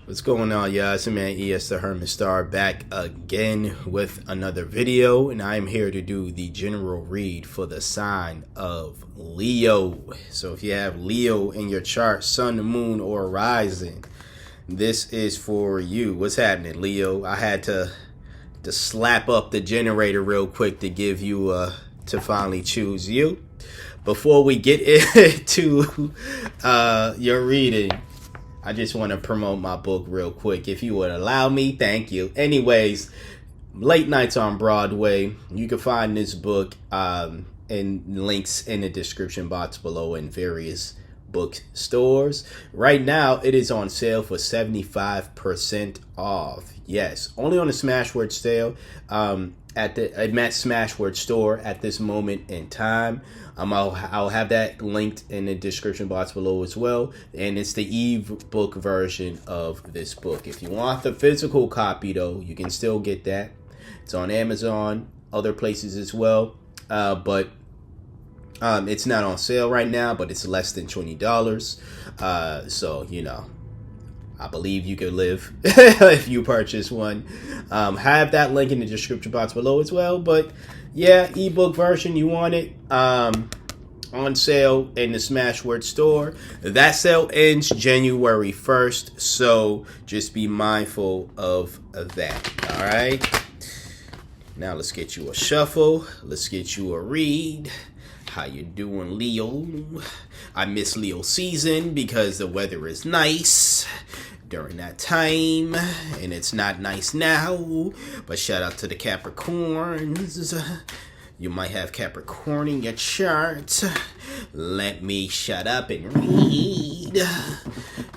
What's going on, y'all? It's your man ES the Hermit Star back again with another video, and I'm here to do the general read for the sign of Leo. So if you have Leo in your chart, sun, moon, or rising, this is for you. What's happening, Leo? I had to slap up the generator real quick to give you to finally choose you. Before we get into your reading, I just want to promote my book real quick, if you would allow me. Thank you. Anyways, Late Nights on Broadway. You can find this book and links in the description box below in various bookstores. Right now, it is on sale for 75% off. Yes, only on the Smashwords sale at Smashwords store at this moment in time. I'll have that linked in the description box below as well, and it's the ebook version of this book. If you want the physical copy, though, you can still get that. It's on Amazon, other places as well, but it's not on sale right now, but it's less than $20. So I believe you could live if you purchase one. Have that link in the description box below as well. But yeah, ebook version, you want it on sale in the Smashwords store. That sale ends January 1st, so just be mindful of that. All right. Now let's get you a shuffle. Let's get you a read. How you doing, Leo? I miss Leo season because the weather is nice during that time, and it's not nice now. But shout out to the Capricorns. You might have Capricorn in your chart. Let me shut up and read.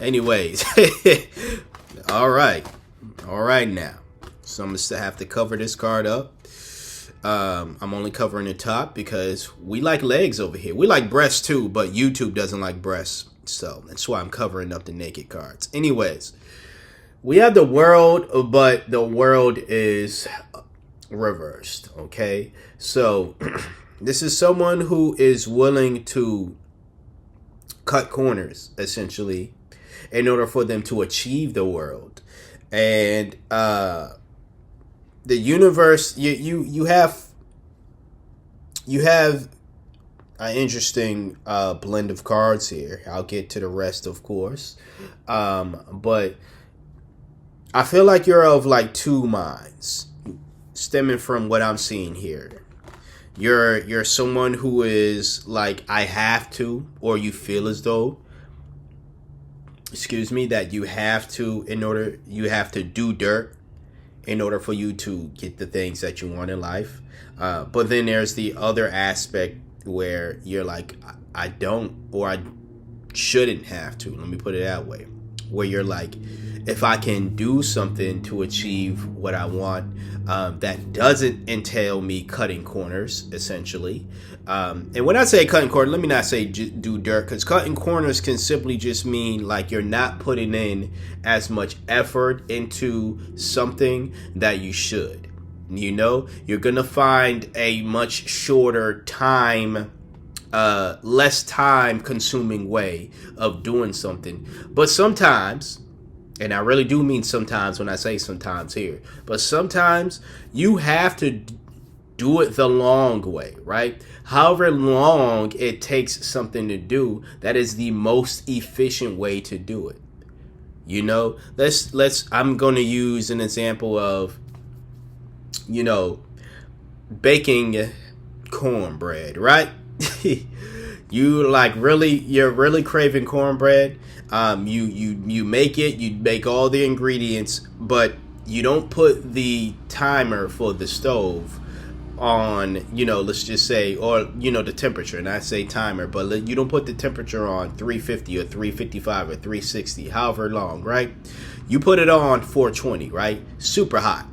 Anyways, all right now. So I'm gonna have to cover this card up. I'm only covering the top because we like legs over here. We like breasts too, but YouTube doesn't like breasts. So that's why I'm covering up the naked cards. Anyways, we have the world, but the world is reversed. Okay. So this is someone who is willing to cut corners, essentially, in order for them to achieve the world. And the universe, you have an interesting blend of cards here. I'll get to the rest, of course, but I feel like you're of like two minds, stemming from what I'm seeing here. You're someone who is like, I have to, or you feel as though, that you have to do dirt in order for you to get the things that you want in life. But then there's the other aspect where you're like, I don't, or I shouldn't have to. Let me put it that way. Where you're like, if I can do something to achieve what I want, that doesn't entail me cutting corners, essentially. And when I say cutting corners, let me not say do dirt, because cutting corners can simply just mean like you're not putting in as much effort into something that you should. You're going to find a much shorter time, less time consuming way of doing something. But sometimes, and I really do mean sometimes when I say sometimes here, but sometimes you have to do it the long way, right? However long it takes something to do, that is the most efficient way to do it. I'm going to use an example of, baking cornbread, right? You're really craving cornbread. You make it, you make all the ingredients, but you don't put the timer for the stove on, let's just say, or, the temperature, and I say timer, but you don't put the temperature on 350 or 355 or 360, however long, right? You put it on 420, right? Super hot,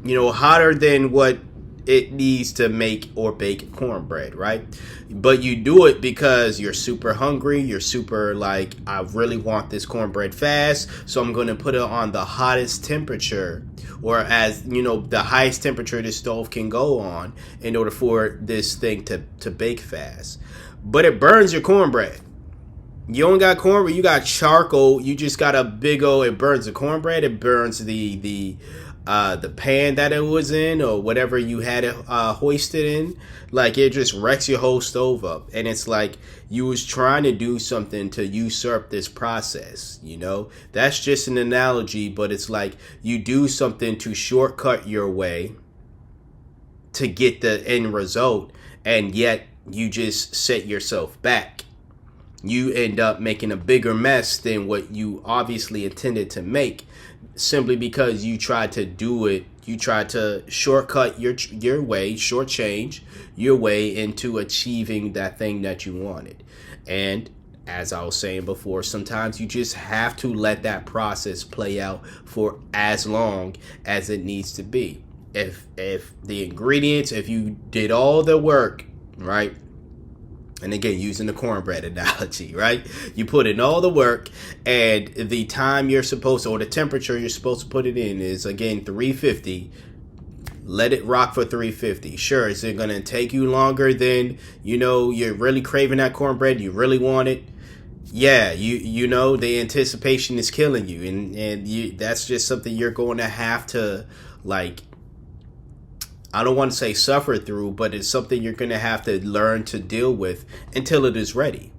hotter than what it needs to make or bake cornbread, right? But you do it because you're super hungry. You're super like, I really want this cornbread fast, so I'm going to put it on the hottest temperature, or as the highest temperature this stove can go on, in order for this thing to bake fast. But it burns your cornbread. You don't got cornbread. You got charcoal. You just got a big old. It burns the cornbread. It burns the pan that it was in, or whatever you had it hoisted in. Like, it just wrecks your whole stove up. And it's like you was trying to do something to usurp this process. You know, that's just an analogy, but it's like you do something to shortcut your way to get the end result, and yet you just set yourself back. You end up making a bigger mess than what you obviously intended to make, simply because you tried to do it. You tried to shortcut your way, shortchange your way into achieving that thing that you wanted. And as I was saying before, sometimes you just have to let that process play out for as long as it needs to be. If the ingredients, if you did all the work, right? And again, using the cornbread analogy, right? You put in all the work, and the time you're supposed to, or the temperature you're supposed to put it in is, again, 350. Let it rock for 350. Sure, is it going to take you longer than, you know, you're really craving that cornbread, you really want it? Yeah, you know, the anticipation is killing you, and that's just something you're going to have to, like, I don't want to say suffer through, but it's something you're going to have to learn to deal with until it is ready.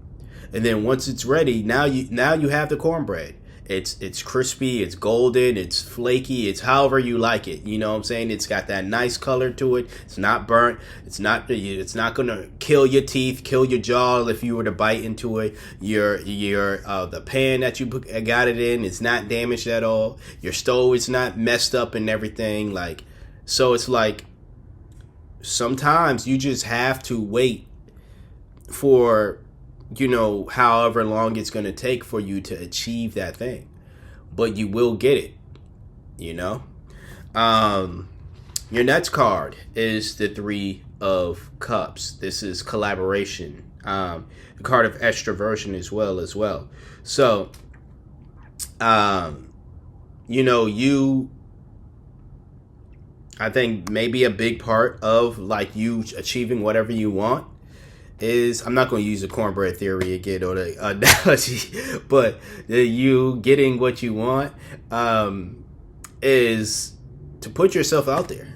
And then once it's ready, now you have the cornbread. It's crispy, it's golden, it's flaky, it's however you like it. You know what I'm saying? It's got that nice color to it. It's not burnt. It's not going to kill your teeth, kill your jaw if you were to bite into it. The pan that you got it in is not damaged at all. Your stove is not messed up and everything. Like, so it's like, sometimes you just have to wait for, you know, however long it's going to take for you to achieve that thing. But you will get it, you know. Your next card is the Three of Cups. This is collaboration. The card of extroversion as well. So, you know, I think maybe a big part of, like, you achieving whatever you want is, I'm not going to use the cornbread theory again or the analogy, but you getting what you want is to put yourself out there.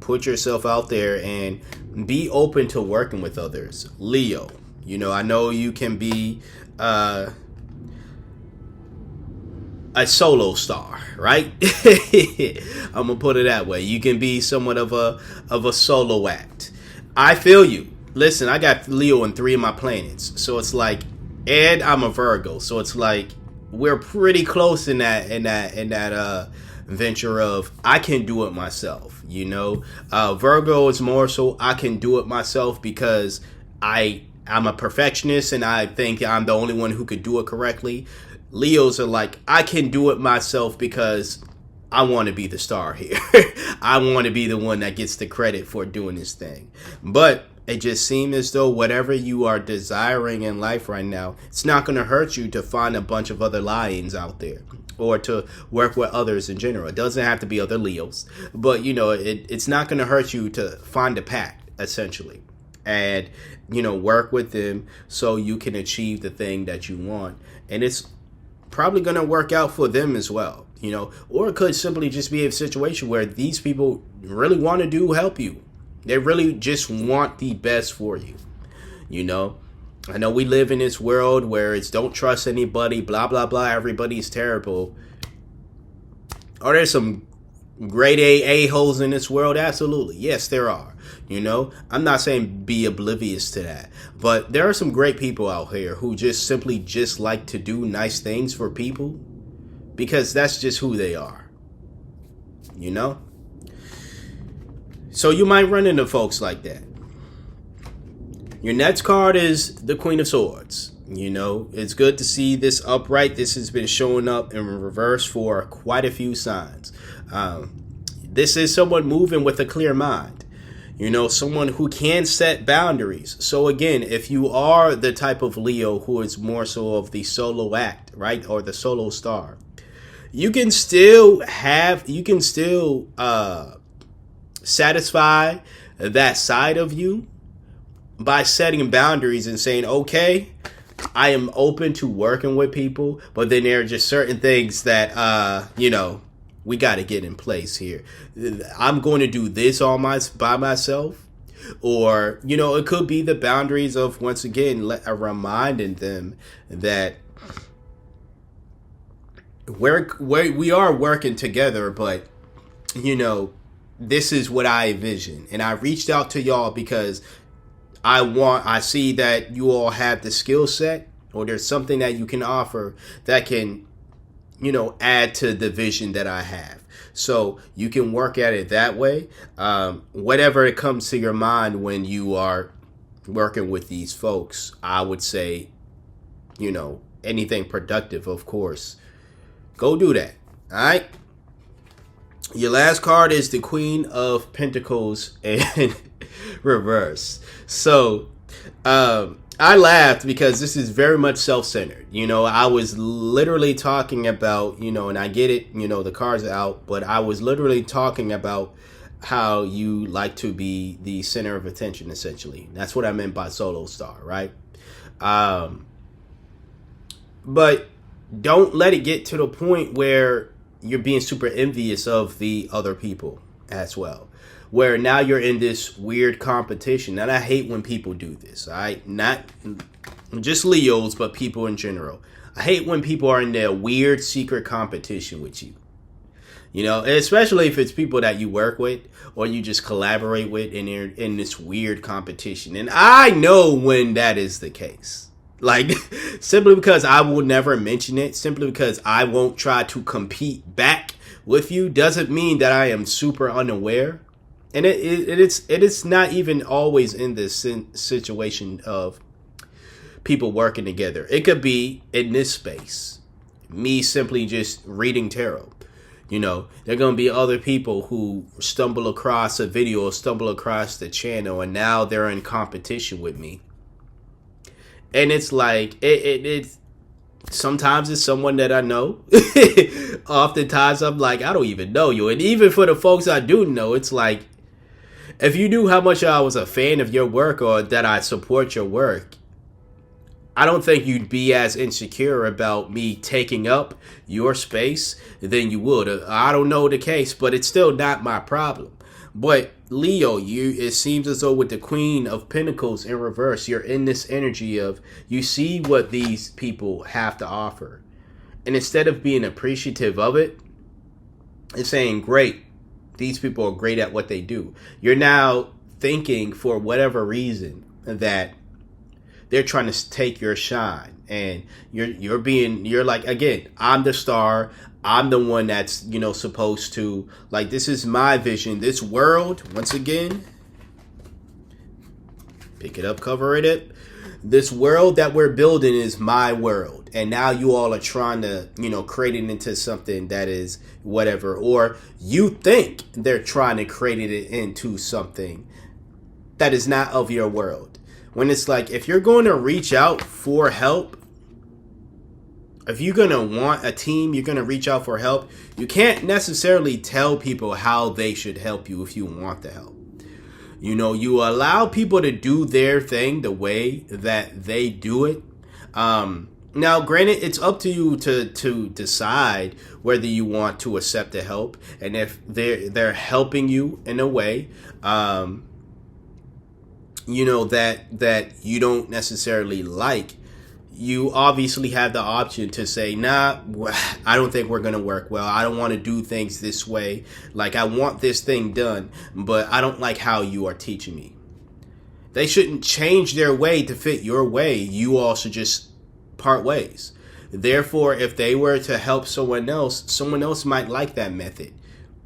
Put yourself out there and be open to working with others. Leo, you know, I know you can be a solo star, right? I'm gonna put it that way. You can be somewhat of a solo act. I feel you. Listen, I got Leo in 3 of my planets, so it's like, and I'm a Virgo, so it's like we're pretty close in that venture of I can do it myself. You know, Virgo is more so I can do it myself because I'm a perfectionist and I think I'm the only one who could do it correctly. Leos are like, I can do it myself because I want to be the star here. I want to be the one that gets the credit for doing this thing. But it just seems as though whatever you are desiring in life right now, it's not going to hurt you to find a bunch of other lions out there or to work with others in general. It doesn't have to be other Leos, but you know, it's not going to hurt you to find a pack, essentially, and, you know, work with them so you can achieve the thing that you want. And it's probably going to work out for them as well, you know, or it could simply just be a situation where these people really want to help you. They really just want the best for you. You know, I know we live in this world where it's don't trust anybody, blah, blah, blah. Everybody's terrible. Are there some grade A-holes in this world? Absolutely. Yes, there are. You know, I'm not saying be oblivious to that, but there are some great people out here who just simply just like to do nice things for people because that's just who they are, you know? So you might run into folks like that. Your next card is the Queen of Swords. You know, it's good to see this upright. This has been showing up in reverse for quite a few signs. This is someone moving with a clear mind. You know, someone who can set boundaries. So again, if you are the type of Leo who is more so of the solo act, right, or the solo star, you can still satisfy that side of you by setting boundaries and saying, okay, I am open to working with people, but then there are just certain things that we got to get in place here. I'm going to do this by myself, or it could be the boundaries of, once again, reminding them that we are working together, but this is what I envision, and I reached out to y'all because I see that you all have the skill set, or there's something that you can offer that can add to the vision that I have. So you can work at it that way. Whatever it comes to your mind when you are working with these folks, I would say, anything productive, of course, go do that. All right. Your last card is the Queen of Pentacles in reverse. So, I laughed because this is very much self-centered. I was literally talking about, and I get it, the cards are out, but I was literally talking about how you like to be the center of attention, essentially. That's what I meant by solo star, right? But don't let it get to the point where you're being super envious of the other people as well, where now you're in this weird competition. And I hate when people do this. Not just Leos, but people in general. I hate when people are in their weird secret competition with you. Especially if it's people that you work with or you just collaborate with, and they're in this weird competition. And I know when that is the case. Like, simply because I will never mention it, simply because I won't try to compete back with you, doesn't mean that I am super unaware. And it is not even always in this situation of people working together. It could be in this space, me simply just reading tarot. There are going to be other people who stumble across a video or stumble across the channel, and now they're in competition with me. And it's like, it's sometimes it's someone that I know. Oftentimes I'm like, I don't even know you. And even for the folks I do know, it's like, if you knew how much I was a fan of your work or that I support your work, I don't think you'd be as insecure about me taking up your space than you would. I don't know the case, but it's still not my problem. But Leo, it seems as though with the Queen of Pentacles in reverse, you're in this energy of, you see what these people have to offer. And instead of being appreciative of it, it's saying, great, these people are great at what they do. You're now thinking, for whatever reason, that they're trying to take your shine. And you're like, again, I'm the star. I'm the one that's, supposed to, like, this is my vision. This world, once again, pick it up, cover it up. This world that we're building is my world. And now you all are trying to, create it into something that is whatever. Or you think they're trying to create it into something that is not of your world. When it's like, if you're going to reach out for help, if you're going to want a team, you're going to reach out for help, you can't necessarily tell people how they should help you if you want the help. You allow people to do their thing the way that they do it. Now, granted, it's up to you to decide whether you want to accept the help. And if they're helping you in a way, that you don't necessarily like, you obviously have the option to say, nah, I don't think we're going to work well. I don't want to do things this way. Like, I want this thing done, but I don't like how you are teaching me. They shouldn't change their way to fit your way. You all should just part ways. Therefore, if they were to help someone else might like that method.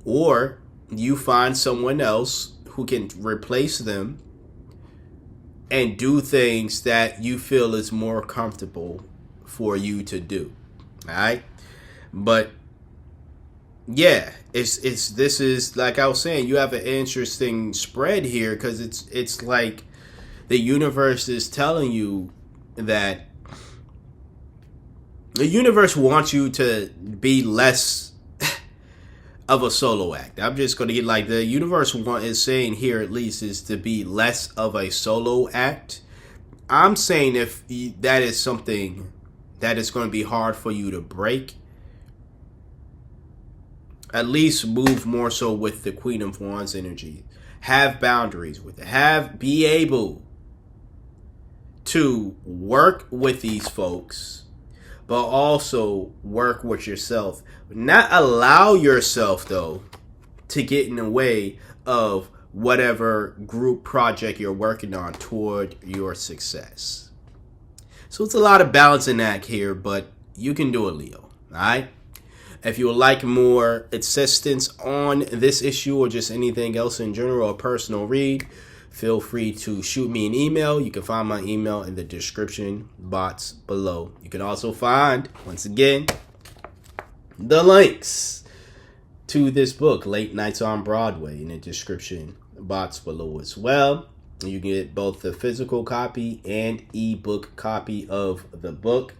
Or you find someone else who can replace them and do things that you feel is more comfortable for you to do. All right. But yeah, this is like I was saying, you have an interesting spread here, because it's like the universe is telling you that the universe wants you to be less of a solo act. I'm just going to get like, the universe is saying here, at least, is to be less of a solo act. I'm saying if that is something that is going to be hard for you to break, at least move more so with the Queen of Wands energy. Have boundaries with it. Be able to work with these folks, but also work with yourself. Not allow yourself, though, to get in the way of whatever group project you're working on toward your success. So it's a lot of balancing act here, but you can do it, Leo. All right? If you would like more assistance on this issue or just anything else in general, a personal read, feel free to shoot me an email. You can find my email in the description box below. You can also find, once again, the links to this book, Late Nights on Broadway, in the description box below as well. You can get both the physical copy and ebook copy of the book.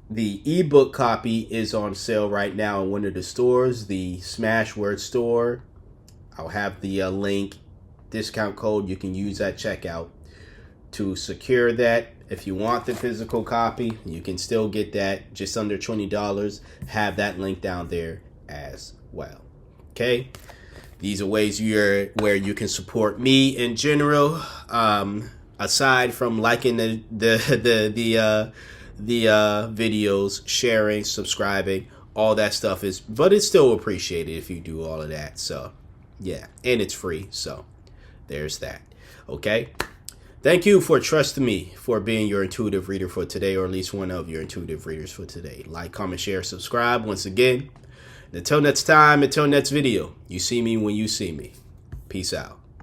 The ebook copy is on sale right now in one of the stores, the Smashword store. I'll have the link, discount code you can use at checkout to secure that. If you want the physical copy, you can still get that just under $20. Have that link down there as well. Okay, these are ways where you can support me in general. Aside from liking the videos, sharing, subscribing, all that stuff but it's still appreciated if you do all of that. So yeah, and it's free, so there's that. Okay, thank you for trusting me for being your intuitive reader for today, or at least one of your intuitive readers for today. Like, comment, share, subscribe. Once again, until next time, until next video, you see me when you see me. Peace out.